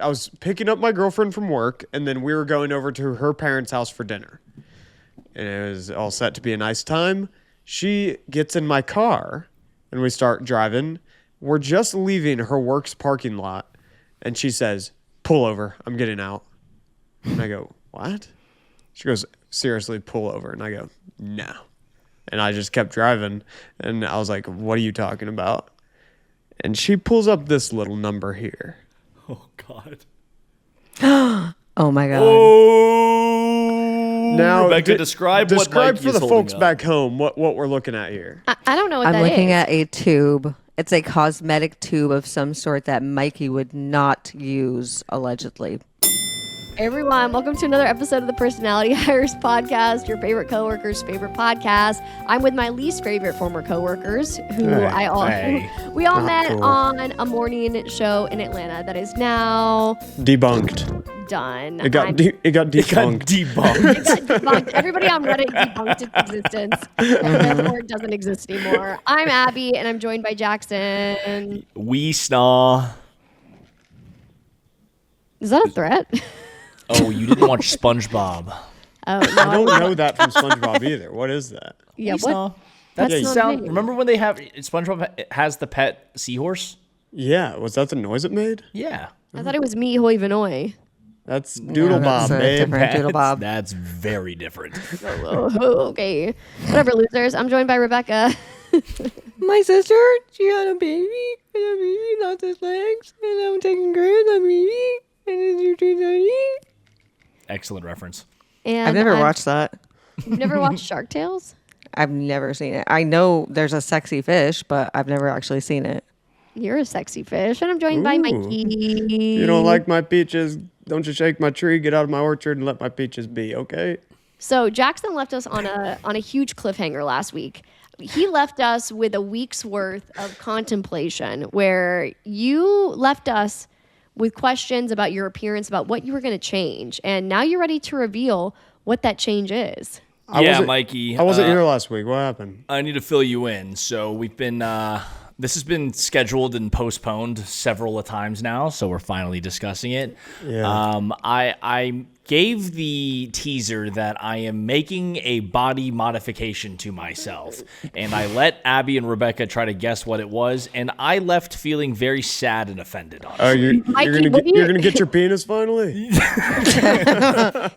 I was picking up my girlfriend from work, and then we were going over to her parents' house for dinner. And it was all set to be a nice time. She gets in my car, and we start driving. We're just leaving her work's parking lot, and she says, "Pull over. I'm getting out." And I go, "What?" She goes, "Seriously, pull over." And I go, "No." And I just kept driving, and I was like, "What are you talking about?" And she pulls up this little number here. Oh, God. Oh, my God. Oh. Now, Rebecca, describe what describe Mikey for is the holding folks up. back home what we're looking at here. I don't know what I'm that looking is. at a tube. It's a cosmetic tube of some sort that Mikey would not use, allegedly. Hey everyone, welcome to another episode of the Personality Hires podcast, your favorite coworkers' favorite podcast. I'm with my least favorite former coworkers, who we all Not met cool. on a morning show in Atlanta that is now Debunked. done. It got debunked. It got debunked. It got debunked. Everybody on Reddit debunked its existence, and therefore it doesn't exist anymore. I'm Abby, and I'm joined by Jackson. We snaw. Is that a threat? Oh, you didn't watch SpongeBob. Oh, no, I don't know that from SpongeBob either. What is that? Yeah, We what? snaw. That's That's not sound. me. Remember when they have SpongeBob has the pet seahorse? Yeah, was that the noise it made? Yeah. I thought it was me, hoi vanoy. That's Doodle Bob, that's babe. different. Doodle Bob. That's very different. Oh, okay. Whatever, losers. I'm joined by Rebecca. My sister, she had a baby, and a baby lost his legs, and I'm taking care of the baby, and it's your Excellent reference. And I've never watched that. You've never watched Shark Tales? I've never seen it. I know there's a sexy fish, but I've never actually seen it. You're a sexy fish. And I'm joined by Ooh. Mikey. You don't like my peaches? Don't you shake my tree, get out of my orchard, and let my peaches be, okay? So Jackson left us on a huge cliffhanger last week. He left us with a week's worth of contemplation where you left us with questions about your appearance, about what you were going to change. And now you're ready to reveal what that change is. Mikey. I wasn't here last week. What happened? I need to fill you in. So we've been, this has been scheduled and postponed several times now. So we're finally discussing it. Yeah. I gave the teaser that I am making a body modification to myself. And I let Abby and Rebecca try to guess what it was. And I left feeling very sad and offended, honestly. Oh, you're Mikey, you're gonna get your penis finally?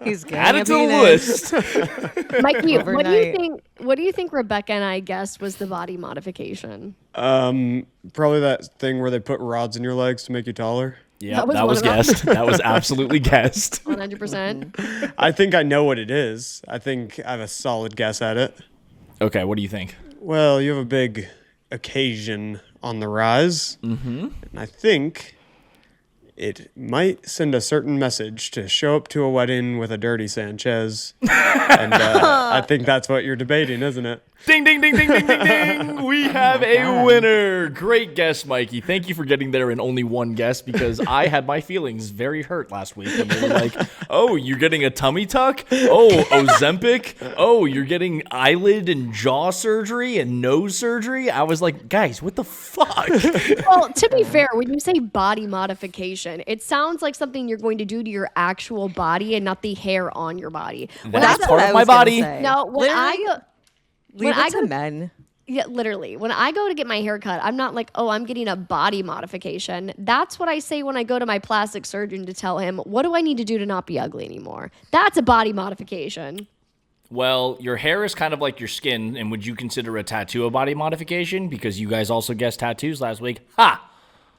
He's Add it to the list. Mikey, what do you Overnight. think? What do you think Rebecca and I guessed was the body modification? Probably that thing where they put rods in your legs to make you taller. Yeah, That was that one was of them. guessed. That was absolutely guessed. 100%. I think I know what it is. I think I have a solid guess at it. Okay, what do you think? Well, you have a big occasion on the rise. Mm-hmm. And I think it might send a certain message to show up to a wedding with a dirty Sanchez. And I think that's what you're debating, isn't it? Ding, ding, ding, ding, ding, ding, ding. We have a winner. Great guess, Mikey. Thank you for getting there in only one guess because I had my feelings very hurt last week. And they were like, oh, you're getting a tummy tuck? Oh, Ozempic? Oh, you're getting eyelid and jaw surgery and nose surgery? I was like, guys, what the fuck? Well, to be fair, when you say body modification, it sounds like something you're going to do to your actual body and not the hair on your body. That's what part I of my was gonna body. say. No, when I go, Leave when I it to go- men. yeah, literally, when I go to get my hair cut, I'm not like, oh, I'm getting a body modification. That's what I say when I go to my plastic surgeon to tell him, what do I need to do to not be ugly anymore? That's a body modification. Well, your hair is kind of like your skin, and would you consider a tattoo a body modification? Because you guys also guessed tattoos last week. Ha!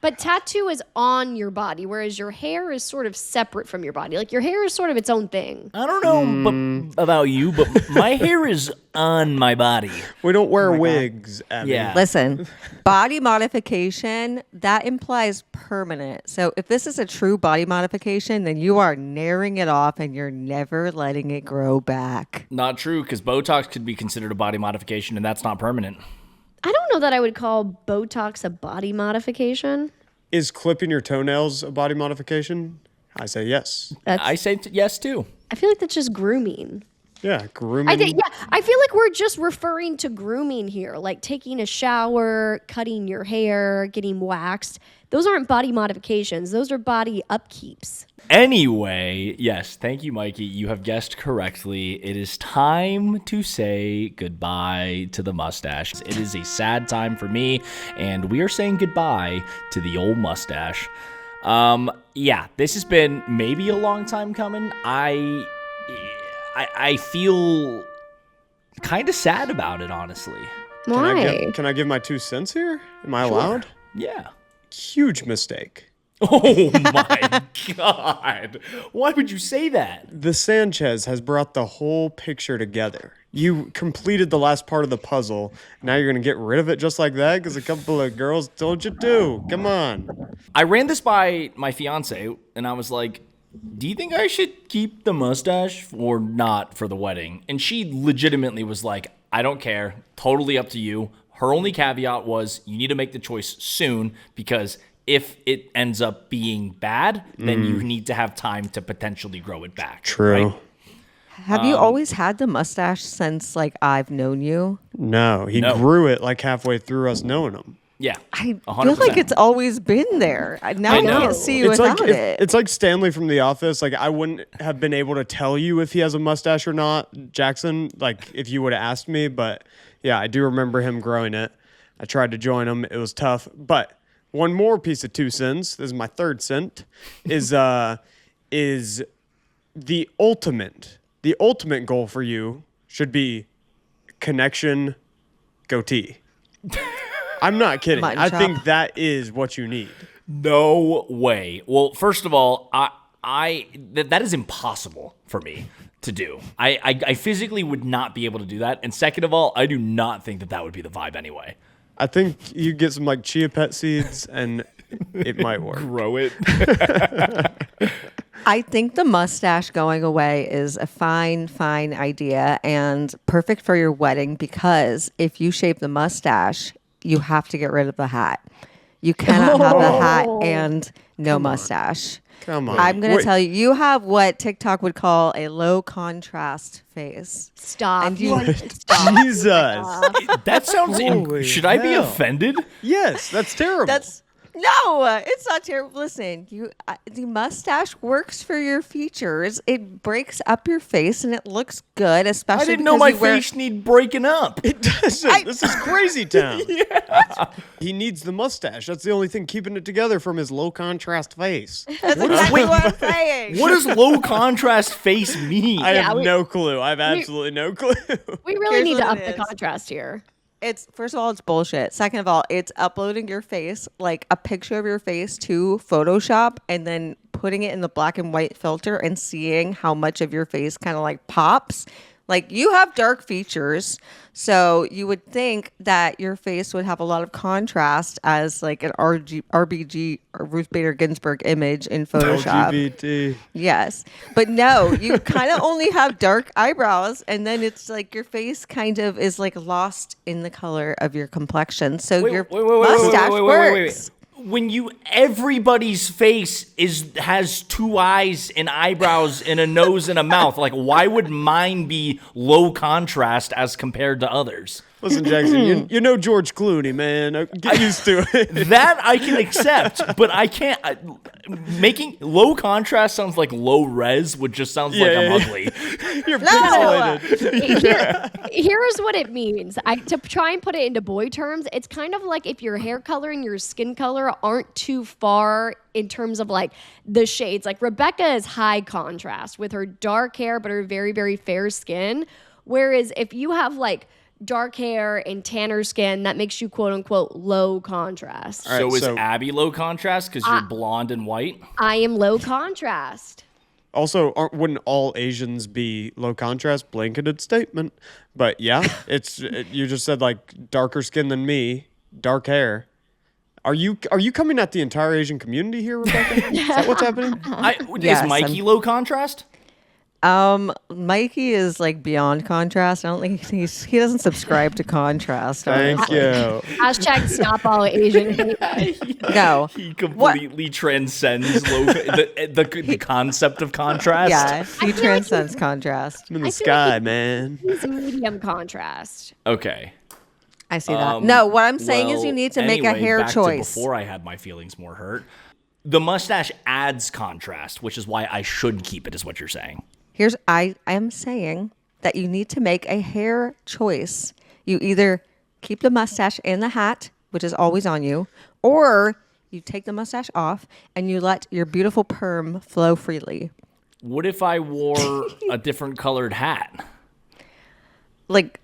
But tattoo is on your body, whereas your hair is sort of separate from your body. Like your hair is sort of its own thing. I don't know about you, but my hair is on my body. We don't wear wigs, Abby. Yeah. Listen, body modification, that implies permanent. So if this is a true body modification, then you are narrowing it off and you're never letting it grow back. Not true, because Botox could be considered a body modification, and that's not permanent. I don't know that I would call Botox a body modification. Is clipping your toenails a body modification? I say yes. That's, I say yes, too. I feel like that's just grooming. Yeah, grooming. I feel like we're just referring to grooming here, like taking a shower, cutting your hair, getting waxed. Those aren't body modifications. Those are body upkeeps. Anyway, yes, thank you, Mikey. You have guessed correctly. It is time to say goodbye to the mustache. It is a sad time for me, and we are saying goodbye to the old mustache. Yeah, this has been maybe a long time coming. I feel kind of sad about it, honestly. Why? Can I give my 2 cents here? Am I allowed? Yeah. Huge mistake. Oh my God. Why would you say that? The Sanchez has brought the whole picture together. You completed the last part of the puzzle. Now you're going to get rid of it just like that because a couple of girls told you to. Come on. I ran this by my fiance, and I was like, do you think I should keep the mustache or not for the wedding? And she legitimately was like, I don't care. Totally up to you. Her only caveat was you need to make the choice soon because if it ends up being bad, then you need to have time to potentially grow it back. True. Right? Have you always had the mustache since like I've known you? No, he No. grew it like halfway through us knowing him. Yeah. I 100%. feel like it's always been there. Now I know. can't see you It's without like it. it's like Stanley from The Office. Like I wouldn't have been able to tell you if he has a mustache or not, Jackson. Like if you would have asked me, but yeah, I do remember him growing it. I tried to join him. It was tough. But one more piece of 2 cents. This is my 3rd cent. Is the ultimate goal for you should be connection goatee. I'm not kidding. Mutton I chop. think that is what you need. No way. Well, first of all, that is impossible for me to do. I physically would not be able to do that. And second of all, I do not think that would be the vibe anyway. I think you get some like chia pet seeds and it might work. Grow it. I think the mustache going away is a fine idea and perfect for your wedding because if you shape the mustache, you have to get rid of the hat. You cannot have the hat and no mustache. Come on. I'm going to Wait. tell you, you have what TikTok would call a low contrast face. Stop. And you- Stop. Jesus. That sounds. Holy Should I be hell. offended? Yes, that's terrible. No, it's not terrible. Listen, the mustache works for your features. It breaks up your face and it looks good, especially I didn't know because my you wear- face need breaking up. It doesn't. This is crazy town. He needs the mustache. That's the only thing keeping it together from his low contrast face. That's exactly what I'm saying. What does low contrast face mean? I have we- no clue. I have absolutely no clue. We really Here's need to what up it the is. contrast here. It's first of all, it's bullshit. Second of all, it's uploading your face, like a picture of your face to Photoshop and then putting it in the black and white filter and seeing how much of your face kind of like pops. Like you have dark features, so you would think that your face would have a lot of contrast as like an RBG or Ruth Bader Ginsburg image in Photoshop. LGBT. Yes. But no, you kind of only have dark eyebrows and then it's like your face kind of is like lost in the color of your complexion. So your mustache works. When everybody's face has 2 eyes and eyebrows and a nose and a mouth, like why would mine be low contrast as compared to others? Listen, Jackson, you know George Clooney, man. Get used to it. That I can accept, but I can't. Making low contrast sounds like low res, which just sounds like I'm ugly. You're No. pixelated. Here's what it means. To try and put it into boy terms, it's kind of like if your hair color and your skin color aren't too far in terms of like the shades. Like Rebecca is high contrast with her dark hair, but her very, very fair skin. Whereas if you have like dark hair and tanner skin, that makes you quote unquote low contrast. All right, So is so- Abby low contrast because you're blonde and white? I am low contrast. Also, wouldn't all Asians be low contrast? Blanketed statement. But yeah, you just said like darker skin than me, dark hair. Are you coming at the entire Asian community here, Rebecca? Is that what's happening? Yes, Is Mikey low contrast? Mikey is like beyond contrast. I don't think he doesn't subscribe to contrast. Thank honestly. you. Hashtag stop all Asian hate. No. He completely transcends the concept of contrast. Yeah, he I feel like transcends contrast. I'm in the I feel sky, like man. It's medium contrast. Okay. I see that. No, what I'm saying is Well, you need to make a anyway, hair back to choice. before I had my feelings more hurt. The mustache adds contrast, which is why I should keep it, is what you're saying. I am saying that you need to make a hair choice. You either keep the mustache and the hat, which is always on you, or you take the mustache off and you let your beautiful perm flow freely. What if I wore a different colored hat? Like,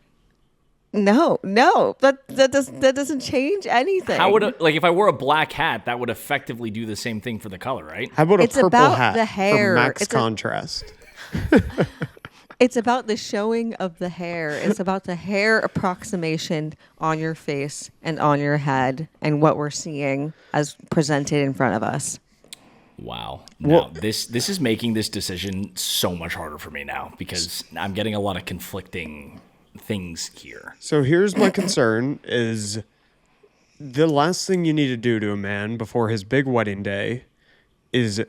no, that doesn't change anything. How would if I wore a black hat, that would effectively do the same thing for the color, right? How about a It's purple about hat the hair. for max It's a- contrast? It's about the showing of the hair. It's about the hair approximation on your face and on your head and what we're seeing as presented in front of us. Wow. Now, this is making this decision so much harder for me now because I'm getting a lot of conflicting things here. So here's my concern is the last thing you need to do to a man before his big wedding day is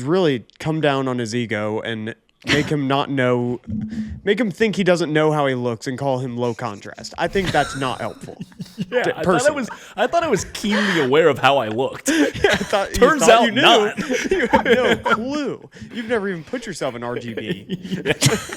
really come down on his ego and make him think he doesn't know how he looks and call him low contrast. I think that's not helpful. Yeah, I thought I was keenly aware of how I looked. Turns Turns out you knew. not. You have no clue. You've never even put yourself in RGB.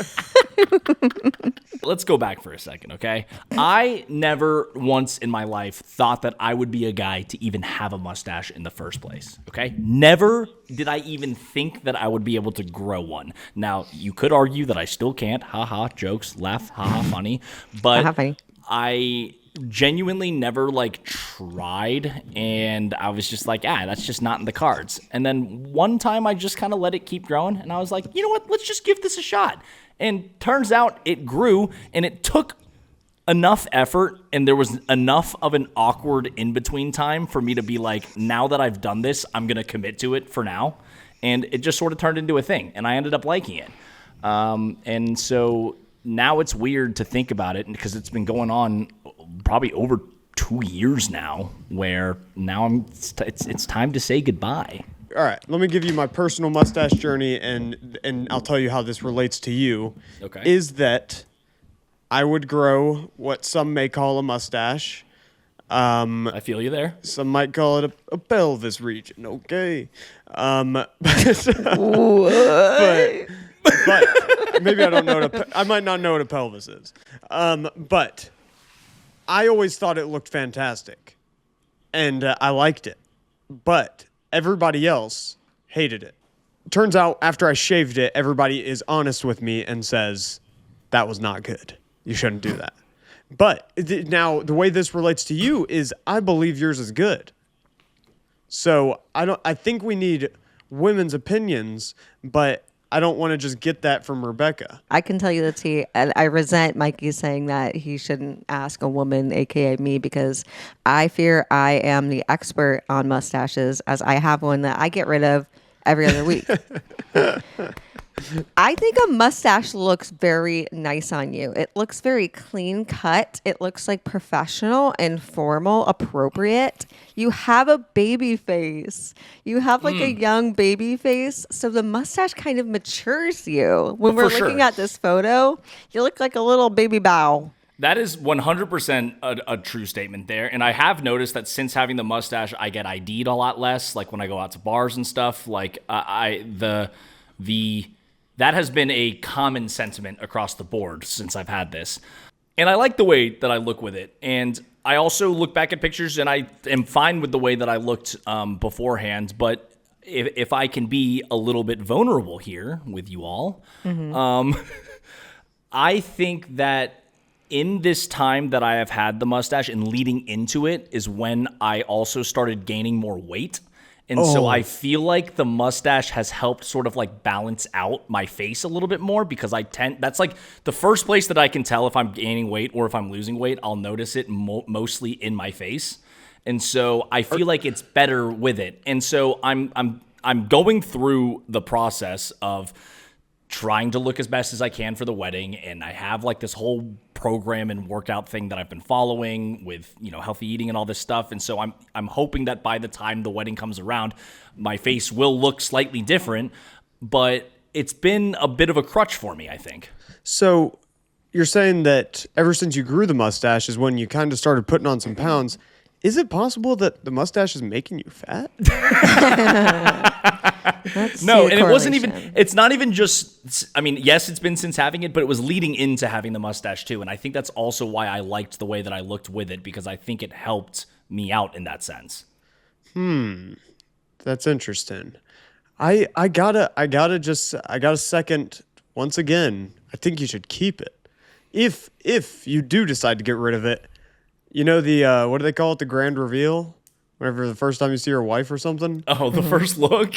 Let's go back for a second, okay? I never once in my life thought that I would be a guy to even have a mustache in the first place, okay? Never did I even think that I would be able to grow one. Now, you could argue that I still can't. Ha-ha, jokes, laugh, ha-ha, funny. But Ha-ha, funny. I genuinely never tried, and I was just like, that's just not in the cards. And then one time I just kind of let it keep growing, and I was like, you know what, let's just give this a shot. And turns out it grew, and it took enough effort, and there was enough of an awkward in-between time for me to be like, now that I've done this, I'm going to commit to it for now. And it just sort of turned into a thing, and I ended up liking it. And so now it's weird to think about it because it's been going on probably over 2 years now, where now it's time to say goodbye. All right, let me give you my personal mustache journey, and I'll tell you how this relates to you. Okay. Is that I would grow what some may call a mustache. I feel you there. Some might call it a pelvis region. Okay. But maybe I don't know I might not know what a pelvis is. But I always thought it looked fantastic, and I liked it. But everybody else hated it. Turns out after I shaved it, everybody is honest with me and says that was not good. You shouldn't do that. But now the way this relates to you is I believe yours is good. So I think we need women's opinions, but I don't want to just get that from Rebecca. I can tell you the tea, and I resent Mikey saying that he shouldn't ask a woman, aka me, because I fear I am the expert on mustaches, as I have one that I get rid of every other week. I think a mustache looks very nice on you. It looks very clean cut. It looks like professional and formal, appropriate. You have a baby face. You have a young baby face. So the mustache kind of matures you. When we're looking at this photo, you look like a little baby bow. That is 100% a true statement there. And I have noticed that since having the mustache, I get ID'd a lot less. Like when I go out to bars and stuff, that has been a common sentiment across the board since I've had this. And I like the way that I look with it. And I also look back at pictures and I am fine with the way that I looked beforehand. But if I can be a little bit vulnerable here with you all, I think that in this time that I have had the mustache and leading into it is when I also started gaining more weight. And so I feel like the mustache has helped sort of balance out my face a little bit more because that's the first place that I can tell if I'm gaining weight or if I'm losing weight. I'll notice it mostly in my face. And so I feel like it's better with it. And so I'm going through the process of trying to look as best as I can for the wedding, and I have like this whole program and workout thing that I've been following with, healthy eating and all this stuff. And so I'm hoping that by the time the wedding comes around, my face will look slightly different, but it's been a bit of a crutch for me, I think. So you're saying that ever since you grew the mustache is when you kind of started putting on some pounds. Is it possible that the mustache is making you fat? No, and it's not even just, yes, it's been since having it, but it was leading into having the mustache too. And I think that's also why I liked the way that I looked with it, because I think it helped me out in that sense. That's interesting. I gotta second once again. I think you should keep it. If you do decide to get rid of it, the what do they call it? The grand reveal? Whenever the first time you see your wife or something? Oh, the first look?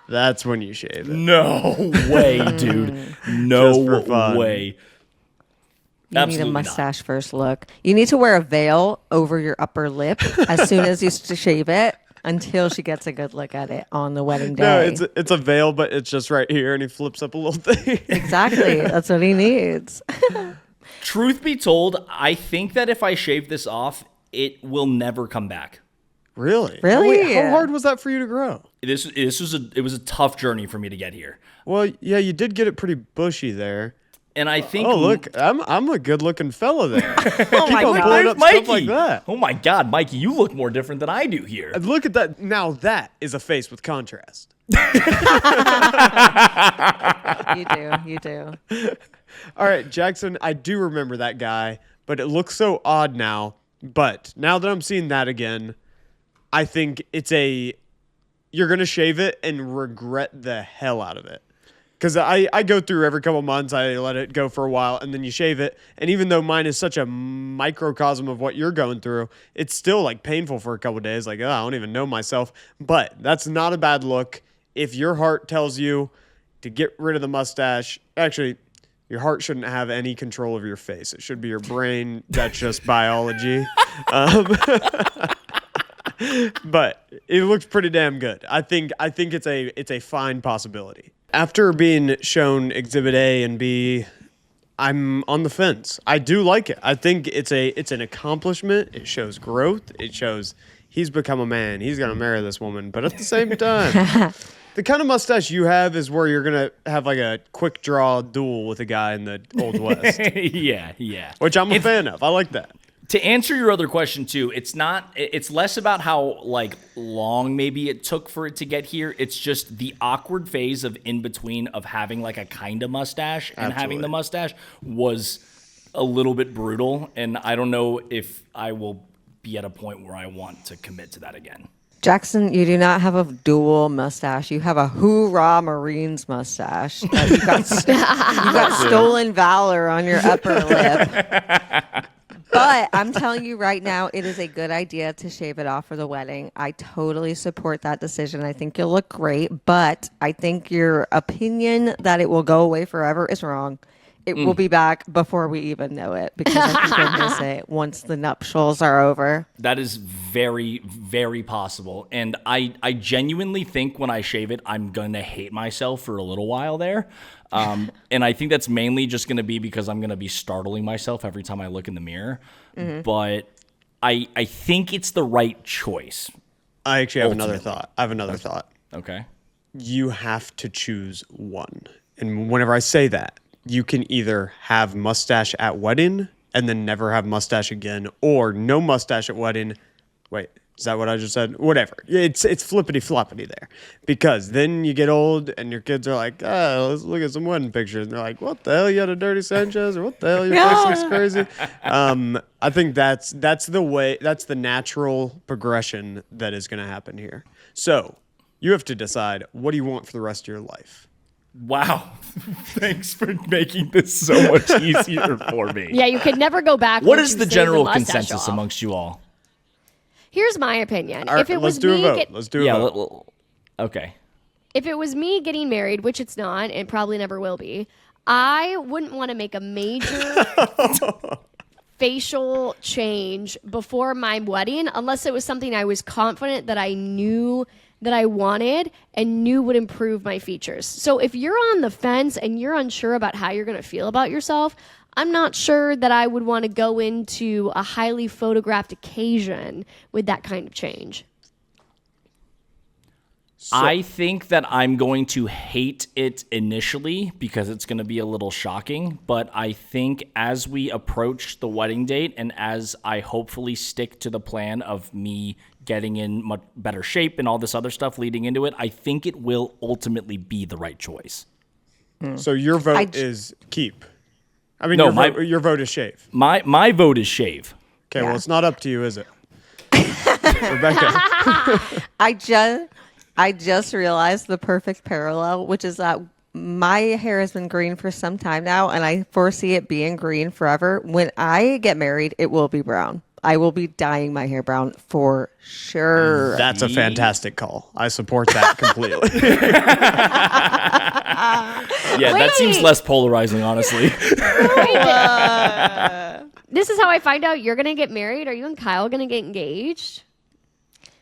That's when you shave it. No way, dude. No way. You need a mustache first look. You need to wear a veil over your upper lip as soon as you shave it until she gets a good look at it on the wedding day. No, it's a veil, but it's just right here, and he flips up a little thing. Exactly. That's what he needs. Truth be told, I think that if I shave this off, it will never come back. Really? Really? Wait, how hard was that for you to grow? It was a tough journey for me to get here. Well, yeah, you did get it pretty bushy there. And I think... Oh, look, I'm a good-looking fella there. Keep my on God. pulling up Mikey. stuff like that. Oh, my God, Mikey, you look more different than I do here. And look at that. Now that is a face with contrast. You do. All right, Jackson, I do remember that guy, but it looks so odd now. But now that I'm seeing that again, I think you're going to shave it and regret the hell out of it. Because I go through every couple months, I let it go for a while, and then you shave it. And even though mine is such a microcosm of what you're going through, it's still like painful for a couple days. Like, I don't even know myself. But that's not a bad look. If your heart tells you to get rid of the mustache, actually, your heart shouldn't have any control of your face. It should be your brain. That's just biology. But it looks pretty damn good. I think it's a fine possibility. After being shown Exhibit A and B, I'm on the fence. I do like it. I think it's an accomplishment. It shows growth. It shows he's become a man. He's gonna marry this woman. But at the same time, the kind of mustache you have is where you're gonna have like a quick draw duel with a guy in the Old West. Yeah. Which I'm a fan of. I like that. To answer your other question too, it's less about how like long maybe it took for it to get here. It's just the awkward phase of in between of having like a kind of mustache and having the mustache was a little bit brutal. And I don't know if I will be at a point where I want to commit to that again. Jackson, you do not have a dual mustache. You have a Hoorah Marines mustache. You got stolen valor on your upper lip. But I'm telling you right now, it is a good idea to shave it off for the wedding. I totally support that decision. I think you'll look great, but I think your opinion that it will go away forever is wrong. It will be back before we even know it, because I think you'll miss it once the nuptials are over. That is very, very possible. And I genuinely think when I shave it, I'm going to hate myself for a little while there. And I think that's mainly just going to be because I'm going to be startling myself every time I look in the mirror. Mm-hmm. But I think it's the right choice. I actually have another thought. Okay. You have to choose one. And whenever I say that, you can either have mustache at wedding and then never have mustache again, or no mustache at wedding. Wait, is that what I just said? Whatever. It's flippity floppity there, because then you get old and your kids are like, oh, let's look at some wedding pictures. And they're like, what the hell? You had a dirty Sanchez, or what the hell? Your face looks crazy. I think that's the natural progression that is going to happen here. So you have to decide, what do you want for the rest of your life? Wow. Thanks for making this so much easier for me. Yeah, you could never go back. What is the general consensus amongst you all? Here's my opinion. Right, if it was me, let's do a vote. Okay. If it was me getting married, which it's not, and probably never will be, I wouldn't want to make a major facial change before my wedding unless it was something I was confident that I knew that I wanted and knew would improve my features. So if you're on the fence and you're unsure about how you're going to feel about yourself, I'm not sure that I would want to go into a highly photographed occasion with that kind of change. I think that I'm going to hate it initially because it's going to be a little shocking. But I think as we approach the wedding date and as I hopefully stick to the plan of me getting in much better shape and all this other stuff leading into it, I think it will ultimately be the right choice. So your vote is keep. I mean, No, your vote is shave. My vote is shave. Okay, well, it's not up to you, is it? Rebecca. I just realized the perfect parallel, which is that my hair has been green for some time now, and I foresee it being green forever. When I get married, it will be brown. I will be dyeing my hair brown for sure. That's a fantastic call. I support that completely. Yeah, that seems less polarizing, honestly. This is how I find out you're going to get married. Are you and Kyle going to get engaged?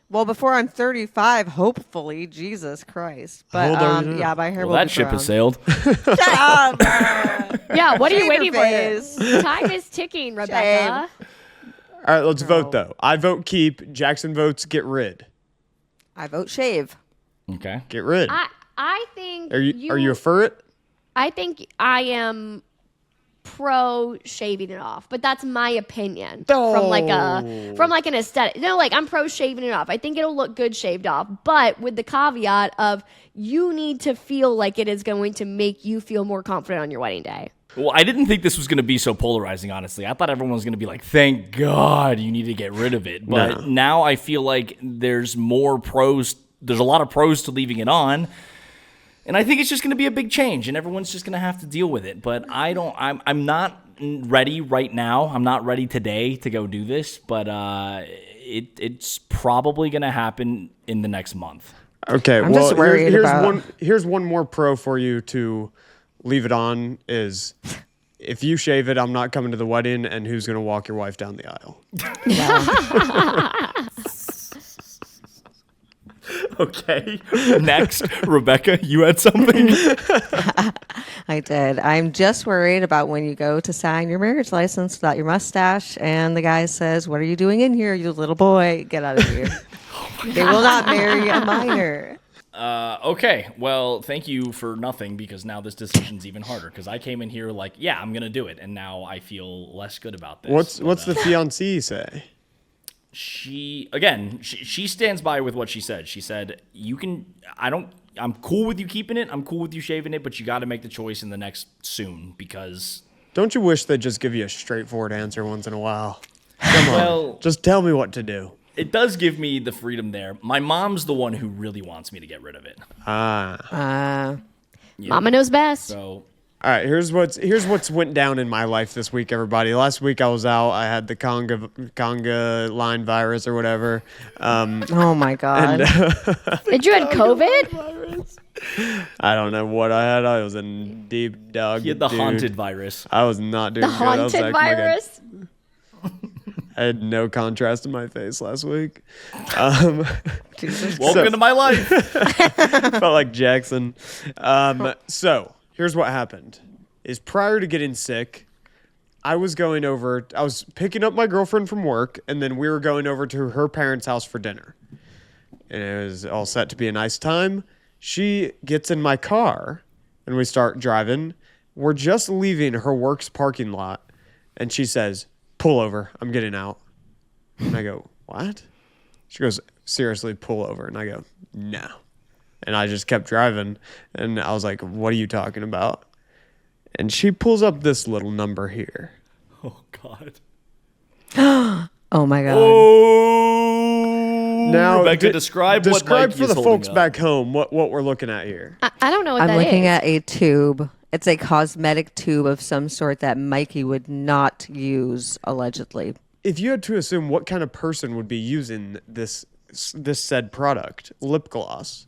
Well, before I'm 35, hopefully, Jesus Christ. But How old are you? yeah, my hair Well, will that be ship brown. has sailed. Shut up. Yeah, what are you Shave waiting your for? face. Time is ticking, Rebecca. All right, let's vote, though. I vote keep. Jackson votes get rid. I vote shave. Okay. Get rid. I think Are you for it? I think I am pro shaving it off, but that's my opinion from like an aesthetic. No, like I'm pro shaving it off. I think it'll look good shaved off, but with the caveat of you need to feel like it is going to make you feel more confident on your wedding day. Well, I didn't think this was going to be so polarizing, honestly. I thought everyone was going to be like, thank God you need to get rid of it. But now I feel like there's more pros. There's a lot of pros to leaving it on. And I think it's just going to be a big change, and everyone's just going to have to deal with it. But I'm not ready right now. I'm not ready today to go do this, but it's probably going to happen in the next month. Okay, I'm well, just worried about- here's one more pro for you to leave it on is if you shave it, I'm not coming to the wedding, and who's going to walk your wife down the aisle? Okay. Next, Rebecca, you had something? I did. I'm just worried about when you go to sign your marriage license without your mustache, and the guy says, "What are you doing in here, you little boy? Get out of here." They will not marry a minor. Okay. Well, thank you for nothing, because now this decision's even harder, because I came in here like, yeah, I'm going to do it, and now I feel less good about this. What's the fiancé say? She stands by with what she said. She said, I'm cool with you keeping it. I'm cool with you shaving it, but you got to make the choice in the next soon, because. Don't you wish they'd just give you a straightforward answer once in a while? Come on. Well, just tell me what to do. It does give me the freedom there. My mom's the one who really wants me to get rid of it. Ah. Mama knows best. So. All right, here's what's went down in my life this week, everybody. Last week I was out. I had the conga line virus or whatever. Oh my God. Did you have COVID? I don't know what I had. I was in deep dog. He had the haunted virus. I was not doing The good. I was haunted like, my God. virus? I had no contrast in my face last week. Jesus. Welcome to my life. Felt like Jackson. So here's what happened. Is prior to getting sick, I was picking up my girlfriend from work, and then we were going over to her parents' house for dinner. And it was all set to be a nice time. She gets in my car, and we start driving. We're just leaving her work's parking lot, and she says, "Pull over. I'm getting out." And I go, "What?" She goes, "Seriously, pull over." And I go, "No." And I just kept driving, and I was like, "What are you talking about?" And she pulls up this little number here. Oh, God. Oh my God. Oh. Now, Rebecca, describe what Mikey for is the holding folks up. back home what we're looking at here. I don't know what I'm that is. looking at a tube. It's a cosmetic tube of some sort that Mikey would not use, allegedly. If you had to assume what kind of person would be using this said product, lip gloss.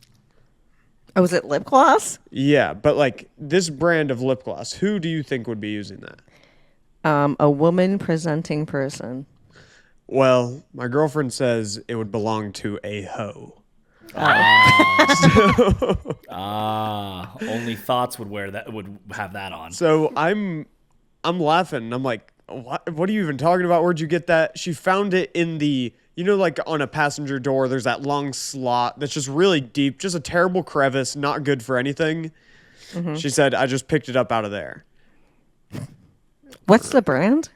Oh, is it lip gloss? Yeah, but like this brand of lip gloss, who do you think would be using that? A woman presenting person. Well, my girlfriend says it would belong to a hoe. Only thoughts would have that on. So I'm laughing. I'm like, what are you even talking about? Where'd you get that? She found it in the, like on a passenger door, there's that long slot that's just really deep, just a terrible crevice, not good for anything. Mm-hmm. She said, I just picked it up out of there. What's the brand?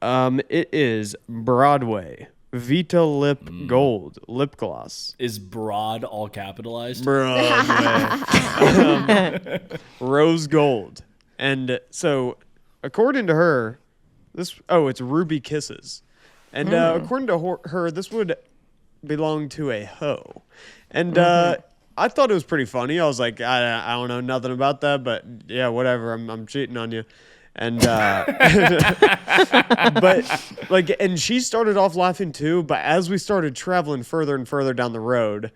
It is Broadway Vita Lip Gold lip gloss. Is broad all capitalized? Broadway. Rose gold. And so, according to her, it's Ruby Kisses. And according to her, this would belong to a hoe. And I thought it was pretty funny. I was like, I don't know nothing about that, but yeah, whatever. I'm cheating on you. And and she started off laughing too, but as we started traveling further and further down the road,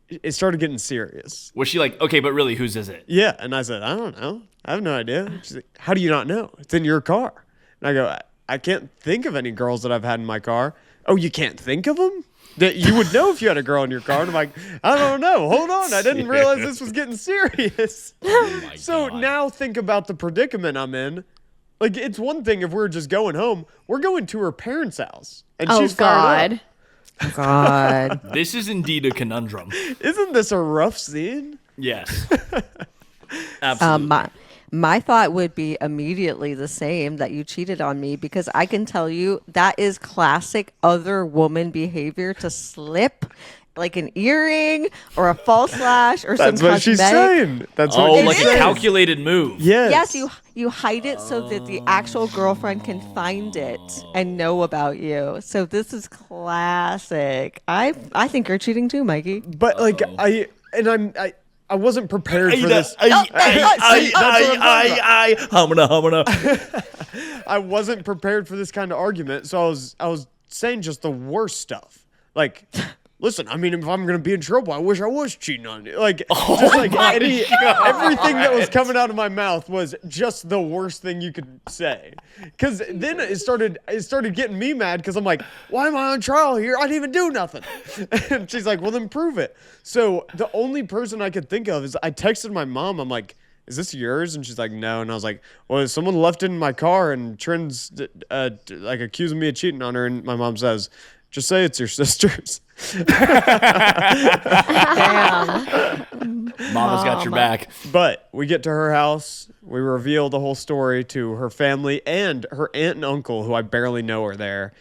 it started getting serious. Was she like, okay, but really, whose is it? Yeah, and I said, I don't know. I have no idea. She's like, how do you not know? It's in your car. And I go, I can't think of any girls that I've had in my car. Oh, you can't think of them? That you would know if you had a girl in your car. And I'm like, I don't know. Hold on. I didn't realize this was getting serious. Oh my God. Now think about the predicament I'm in. Like, it's one thing if we're just going home. We're going to her parents' house. And she's fired up. God. This is indeed a conundrum. Isn't this a rough scene? Yes. Absolutely. My thought would be immediately the same, that you cheated on me, because I can tell you that is classic other woman behavior, to slip like an earring or a false lash or That's some what she's saying. That's what like she's a saying. calculated move. Yes. Yes, you hide it so that the actual girlfriend can find it and know about you. So this is classic. I think you're cheating too, Mikey. But like I wasn't prepared for this. I wasn't prepared for this kind of argument, so I was saying just the worst stuff. Like, listen, I mean, if I'm gonna be in trouble, I wish I was cheating on you. Like, everything that was coming out of my mouth was just the worst thing you could say. Because then it started getting me mad, because I'm like, why am I on trial here? I didn't even do nothing. And she's like, well, then prove it. So the only person I could think of is, I texted my mom. I'm like, is this yours? And she's like, no. And I was like, well, someone left it in my car, and Trent's like accusing me of cheating on her. And my mom says, just say it's your sister's. Mama's got your back. But we get to her house. We reveal the whole story to her family, and her aunt and uncle, who I barely know, are there.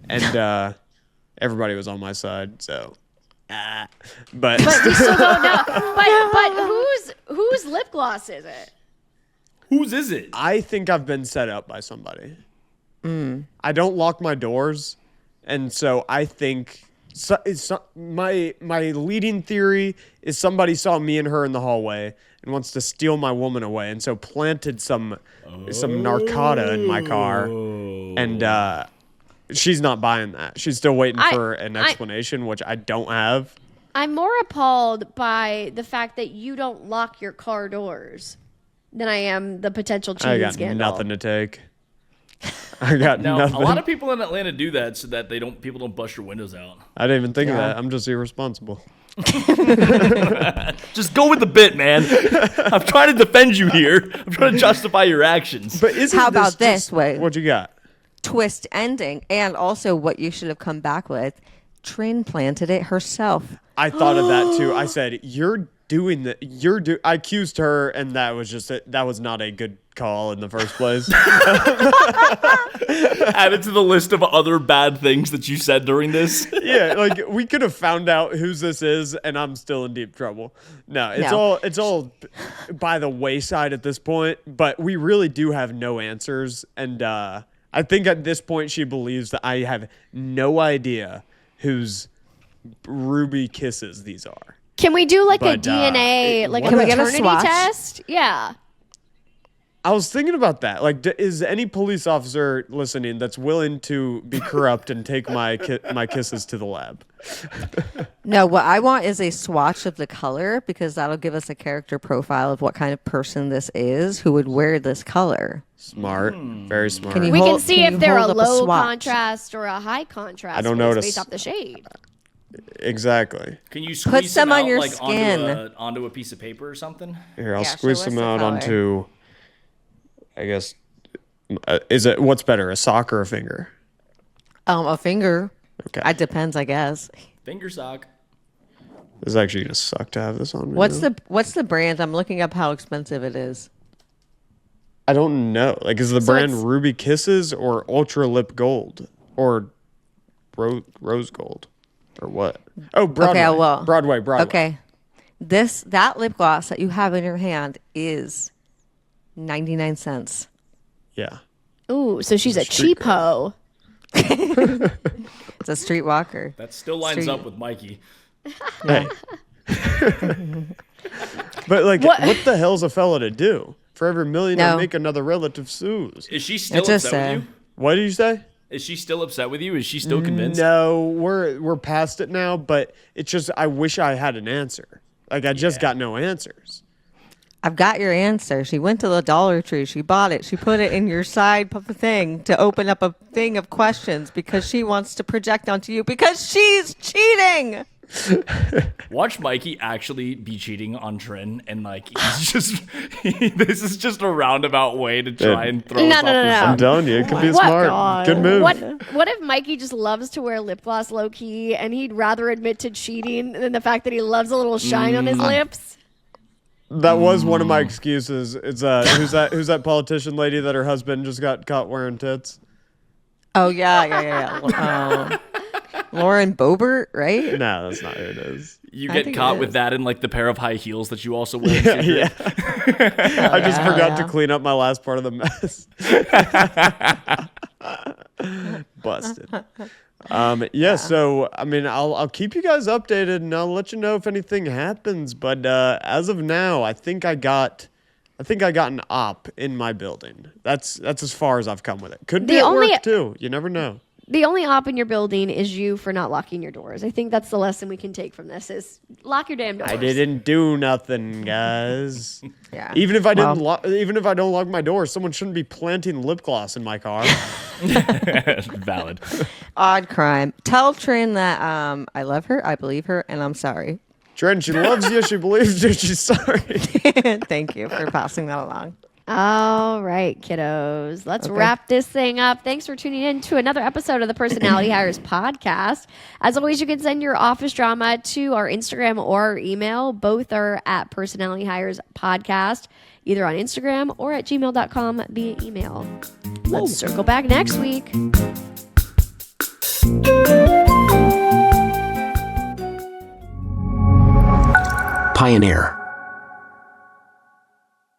And everybody was on my side. So, but we still don't know. But whose lip gloss is it? Whose is it? I think I've been set up by somebody. I don't lock my doors, and so I think my leading theory is somebody saw me and her in the hallway and wants to steal my woman away, and so planted some narcotica in my car, and she's not buying that. She's still waiting for an explanation, which I don't have. I'm more appalled by the fact that you don't lock your car doors than I am the potential cheating scandal. I got nothing to take. I got nothing. A lot of people in Atlanta do that so that people don't bust your windows out. I didn't even think of that. I'm just irresponsible. Just go with the bit, man. I'm trying to defend you here. I'm trying to justify your actions. But How about this way? What you got? Twist ending, and also what you should have come back with. Trin planted it herself. I thought of that too. I said, "You're doing that. I accused her, and that was not a good call in the first place." Add it to the list of other bad things that you said during this. Yeah, like we could have found out whose this is, and I'm still in deep trouble. No, it's all by the wayside at this point. But we really do have no answers, and I think at this point she believes that I have no idea whose Ruby Kisses these are. Can we do a DNA, like a paternity test? Yeah. I was thinking about that. Like, is any police officer listening that's willing to be corrupt and take my kisses to the lab? No, what I want is a swatch of the color, because that'll give us a character profile of what kind of person this is who would wear this color. Smart. Very smart. We can see if they're a low contrast or a high contrast. I don't notice. Based off the shade. Exactly. Can you squeeze some them on out, your like skin. onto a piece of paper or something? Here, I'll Yeah, show squeeze us some the out color. onto. I guess. Is it what's better, a sock or a finger? A finger. Okay. It depends, I guess. Finger sock. This is actually gonna suck to have this on. What's the brand? I'm looking up how expensive it is. I don't know. Like, is the So brand it's- Ruby Kisses or Ultra Lip Gold or Rose Gold or what? Oh, Broadway. Okay, well, Broadway. Okay. That lip gloss that you have in your hand is 99 cents. Yeah. Ooh, so she's a Street cheapo. It's a streetwalker. That still lines Street. up with Mikey. Hey. But like, What- what the hell's a fella to do? For every million I No. make, another relative sues. Is she still It's just upset with you? What did you say? Is she still upset with you? Is she still convinced? No, we're past it now. But it's just I wish I had an answer. Like I just got no answers. I've got your answer. She went to the Dollar Tree. She bought it. She put it in your side thing to open up a thing of questions because she wants to project onto you because she's cheating. Watch Mikey actually be cheating on Trin, and like he's just this is just a roundabout way to try and throw us No, off no, no, the no. I'm telling you, it could be What? smart. God. Good move. What if Mikey just loves to wear lip gloss low key and he'd rather admit to cheating than the fact that he loves a little shine on his lips? That was one of my excuses. It's who's that politician lady that her husband just got caught wearing tits? Oh, yeah. Lauren Boebert, right? No, that's not who it is. You I get think it caught with is. that in like the pair of high heels that you also wear. Yeah. I just yeah, forgot to yeah. clean up my last part of the mess. Busted. So I mean, I'll keep you guys updated and I'll let you know if anything happens. But as of now, I think I got an op in my building. That's as far as I've come with it. Could be The at only- work too. You never know. The only op in your building is you for not locking your doors. I think that's the lesson we can take from this is lock your damn doors. I didn't do nothing, guys. Yeah. Even if I didn't, Well, even if I don't lock my door, someone shouldn't be planting lip gloss in my car. Valid. odd crime. Tell Trin that I love her, I believe her, and I'm sorry. Trin, she loves you. She believes you. She's sorry. Thank you for passing that along. All right, kiddos. Let's wrap this thing up. Thanks for tuning in to another episode of the Personality Hires podcast. As always, you can send your office drama to our Instagram or our email. Both are at Personality Hires podcast, either on Instagram or at gmail.com via email. Let's circle back next week. Pioneer.